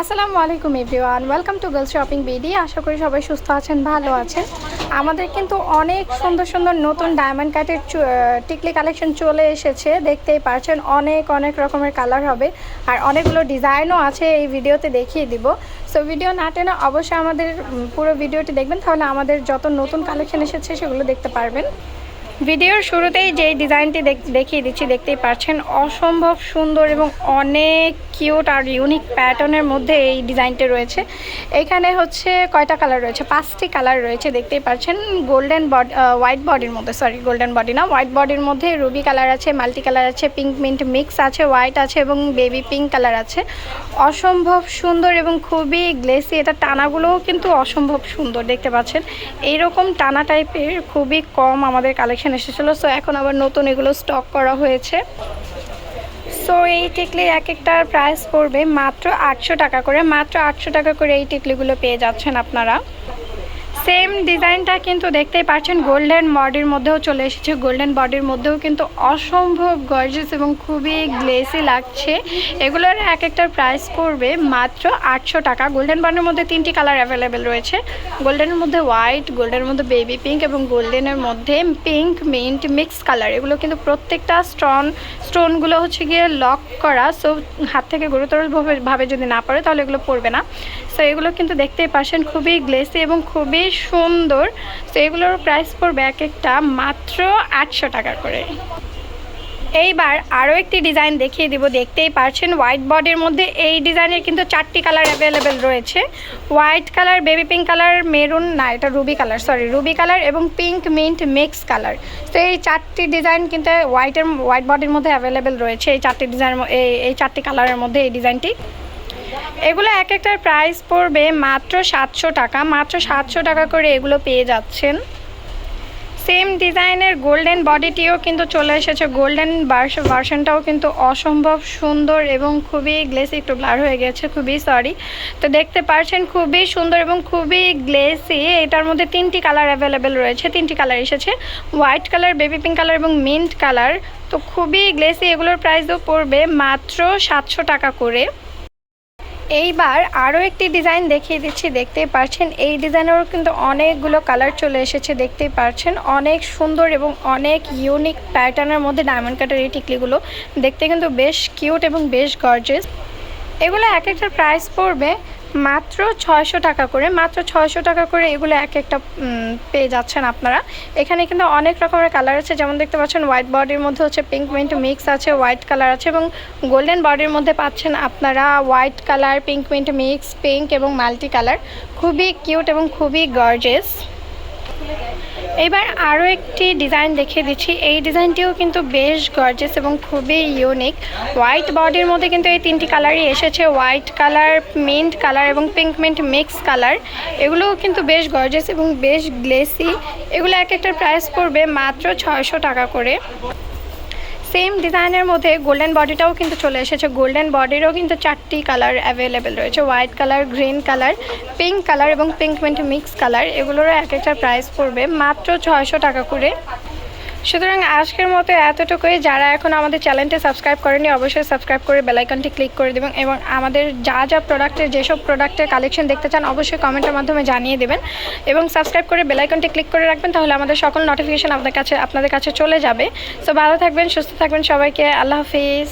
আসসালামু আলাইকুম everyone, welcome to girls shopping BD. আশা করি সবাই সুস্থ আছেন, ভালো আছেন। আমাদের কিন্তু অনেক সুন্দর সুন্দর নতুন ডায়মন্ড কাটের টিকলি কালেকশন চলে এসেছে। দেখতেই পারছেন অনেক অনেক রকমের কালার হবে আর অনেকগুলো ডিজাইনও আছে, এই ভিডিওতে দেখিয়ে দিব। সো ভিডিও না টেনে অবশ্যই আমাদের পুরো ভিডিওটি দেখবেন, তাহলে আমাদের যত নতুন কালেকশন এসেছে সেগুলো দেখতে পারবেন। ভিডিওর শুরুতেই যে ডিজাইনটি দেখিয়ে দিচ্ছি, দেখতেই পাচ্ছেন অসম্ভব সুন্দর এবং অনেক কিউট আর ইউনিক প্যাটার্নের মধ্যে এই ডিজাইনটি রয়েছে। এখানে হচ্ছে কয়টা কালার রয়েছে, 5টি কালার রয়েছে। দেখতেই পাচ্ছেন গোল্ডেন বডি, হোয়াইট বডির মধ্যে, সরি গোল্ডেন বডি না, হোয়াইট বডির মধ্যে রুবি কালার আছে, মাল্টি কালার আছে, পিঙ্ক মিন্ট মিক্স আছে, হোয়াইট আছে এবং বেবি পিঙ্ক কালার আছে। অসম্ভব সুন্দর এবং খুবই গ্লেসি। এটা টানাগুলোও কিন্তু অসম্ভব সুন্দর, দেখতে পাচ্ছেন এইরকম টানা টাইপের খুবই কম আমাদের কালেকশন এসেছিলো। সো এখন আবার নতুন এগুলো স্টক করা হয়েছে। সো এই টিকলি এক একটার প্রাইস পড়বে মাত্র 800 টাকা করে। মাত্র 800 টাকা করে এই টিকলিগুলো পেয়ে যাচ্ছেন আপনারা। সেম ডিজাইনটা কিন্তু দেখতেই পাচ্ছেন গোল্ডেন বডির মধ্যেও চলে এসেছে। গোল্ডেন বডির মধ্যেও কিন্তু অসম্ভব গর্জিয়াস এবং খুবই গ্লেসি লাগছে। এগুলোর এক একটার প্রাইস পড়বে মাত্র 800 টাকা। গোল্ডেন বডির মধ্যে 3টি কালার অ্যাভেলেবেল রয়েছে। গোল্ডেনের মধ্যে হোয়াইট, গোল্ডেনের মধ্যে বেবি পিঙ্ক এবং গোল্ডেনের মধ্যে পিঙ্ক মিন্ট মিক্স কালার। এগুলো কিন্তু প্রত্যেকটা স্টোনগুলো হচ্ছে গিয়ে লক করা। সো হাত থেকে গুরুতরভাবে যদি না পড়ে তাহলে এগুলো পড়বে না। সো এগুলো কিন্তু দেখতেই পাচ্ছেন খুবই গ্লেসি এবং খুবই সুন্দর। তো এগুলোর প্রাইস পড়বে এক একটা মাত্র 800 টাকা করে। এইবার আরও একটি ডিজাইন দেখিয়ে দিব। দেখতেই পাচ্ছেন হোয়াইট বডির মধ্যে এই ডিজাইনের কিন্তু 4টি কালার অ্যাভেলেবেল রয়েছে। White colour, baby pink colour, maroon না এটা Ruby colour, sorry Ruby colour এবং পিঙ্ক মিন্ট মিক্স কালার। তো এই 4টি ডিজাইন কিন্তু হোয়াইট বডির মধ্যে অ্যাভেলেবেল রয়েছে। এই 4টি ডিজাইন, এই 4টি কালারের মধ্যে এই ডিজাইনটি। এগুলো এক একটার প্রাইস পড়বে মাত্র 700 টাকা। মাত্র 700 টাকা করে এগুলো পেয়ে যাচ্ছেন। সেম ডিজাইনের গোল্ডেন বডিটিও কিন্তু চলে এসেছে। গোল্ডেন ভার্সনটাও কিন্তু অসম্ভব সুন্দর এবং খুবই গ্লেসি। একটু ব্লার হয়ে গেছে, খুবই সরি। তো দেখতে পাচ্ছেন খুবই সুন্দর এবং খুবই গ্লেসি। এটার মধ্যে 3টি কালার অ্যাভেলেবেল রয়েছে। 3টি কালার এসেছে, white colour, baby pink colour এবং মিন্ট কালার। তো খুবই গ্লেসি। এগুলোর প্রাইসও পড়বে মাত্র 700 টাকা করে। এইবার আরও একটি ডিজাইন দেখিয়ে দিচ্ছি। দেখতেই পাচ্ছেন এই ডিজাইনেরও কিন্তু অনেকগুলো কালার চলে এসেছে। দেখতেই পাচ্ছেন অনেক সুন্দর এবং অনেক ইউনিক প্যাটার্নের মধ্যে ডায়মন্ড কাটের এই টিকলিগুলো দেখতে কিন্তু বেশ কিউট এবং বেশ গর্জিয়াস। এগুলো এক একটার প্রাইস পড়বে মাত্র 600 টাকা করে। মাত্র 600 টাকা করে এগুলো এক একটা পেয়ে যাচ্ছেন আপনারা। এখানে কিন্তু অনেক রকমের কালার আছে, যেমন দেখতে পাচ্ছেন হোয়াইট বডির মধ্যে হচ্ছে পিঙ্ক মিন্ট মিক্স আছে, হোয়াইট কালার আছে এবং গোল্ডেন বডির মধ্যে পাচ্ছেন আপনারা white colour, pink mint mix, pink এবং মাল্টি কালার। খুবই কিউট এবং খুবই গর্জিয়াস। এবার আরও একটি ডিজাইন দেখিয়ে দিচ্ছি। এই ডিজাইনটিও কিন্তু বেশ গর্জিয়াস এবং খুবই ইউনিক। হোয়াইট বডির মধ্যে কিন্তু এই 3টি কালারই এসেছে, হোয়াইট কালার, মিন্ট কালার এবং পিঙ্ক মিন্ট মিক্স কালার। এগুলোও কিন্তু বেশ গর্জিয়াস এবং বেশ গ্লেসি। এগুলো এক একটার প্রাইস পড়বে মাত্র 600 টাকা করে। সেম ডিজাইনের মধ্যে গোল্ডেন বডিটাও কিন্তু চলে এসেছে। গোল্ডেন বডিরও কিন্তু 4টি কালার অ্যাভেলেবেল রয়েছে, white colour, green colour, pink colour এবং পিঙ্ক মিন্ট মিক্স কালার। এগুলোরও এক একটা প্রাইস পড়বে মাত্র 600 টাকা করে। সুতরাং আজকের মতো এতটুকুই। যারা এখন আমাদের চ্যানেলটি সাবস্ক্রাইব করেনি অবশ্যই সাবস্ক্রাইব করে বেল আইকনটি ক্লিক করে দেবেন এবং আমাদের যা প্রোডাক্টের, যেসব প্রোডাক্টের কালেকশন দেখতে চান অবশ্যই কমেন্টের মাধ্যমে জানিয়ে দেবেন এবং সাবস্ক্রাইব করে বেল আইকনটি ক্লিক করে রাখবেন, তাহলে আমাদের সকল নোটিফিকেশন আপনাদের কাছে চলে যাবে। সো ভালো থাকবেন, সুস্থ থাকবেন সবাইকে। আল্লাহ হাফিজ।